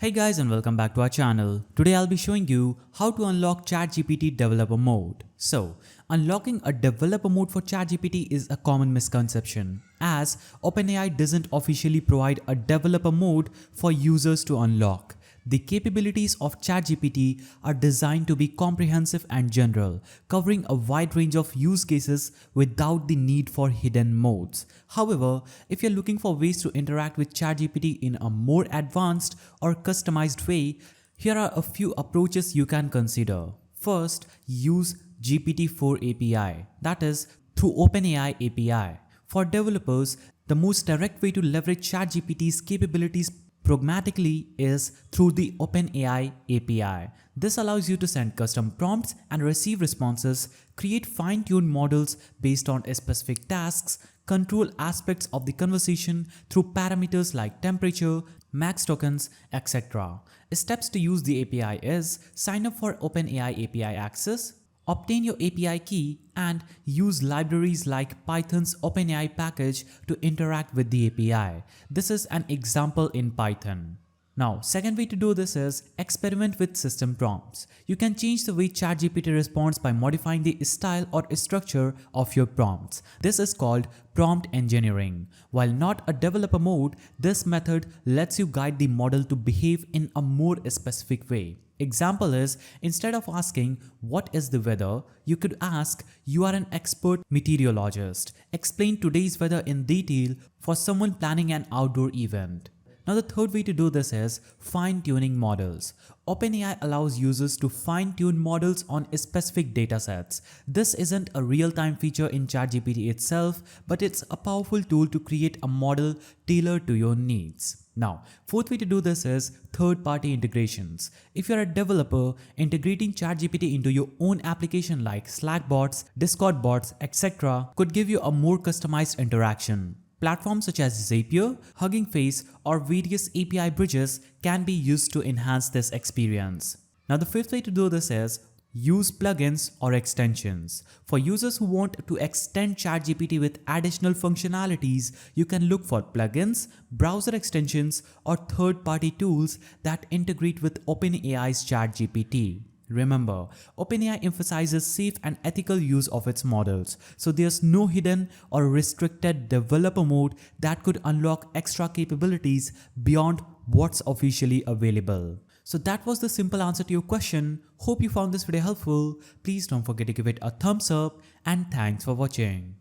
Hey guys and welcome back to our channel. Today I'll be showing you how to unlock ChatGPT Developer Mode. So, unlocking a developer mode for ChatGPT is a common misconception, as OpenAI doesn't officially provide a developer mode for users to unlock. The capabilities of ChatGPT are designed to be comprehensive and general, covering a wide range of use cases without the need for hidden modes. However, if you're looking for ways to interact with ChatGPT in a more advanced or customized way, here are a few approaches you can consider. First, use GPT-4 API, that is, through OpenAI API. For developers, the most direct way to leverage ChatGPT's capabilities pragmatically is through the OpenAI API. This allows you to send custom prompts and receive responses, create fine-tuned models based on specific tasks, control aspects of the conversation through parameters like temperature, max tokens, etc. Steps to use the API is sign up for OpenAI API access, obtain your API key, and use libraries like Python's OpenAI package to interact with the API. This is an example in Python. Now, second way to do this is experiment with system prompts. You can change the way ChatGPT responds by modifying the style or structure of your prompts. This is called prompt engineering. While not a developer mode, this method lets you guide the model to behave in a more specific way. Example is, instead of asking what is the weather, you could ask, you are an expert meteorologist. Explain today's weather in detail for someone planning an outdoor event. Now the third way to do this is fine-tuning models. OpenAI allows users to fine-tune models on specific datasets. This isn't a real-time feature in ChatGPT itself, but it's a powerful tool to create a model tailored to your needs. Now, fourth way to do this is third-party integrations. If you're a developer, integrating ChatGPT into your own application like Slack bots, Discord bots, etc. could give you a more customized interaction. Platforms such as Zapier, Hugging Face, or various API bridges can be used to enhance this experience. Now the fifth way to do this is use plugins or extensions. For users who want to extend ChatGPT with additional functionalities, you can look for plugins, browser extensions, or third-party tools that integrate with OpenAI's ChatGPT. Remember, OpenAI emphasizes safe and ethical use of its models, so there's no hidden or restricted developer mode that could unlock extra capabilities beyond what's officially available. So that was the simple answer to your question. Hope you found this video helpful. Please don't forget to give it a thumbs up and thanks for watching.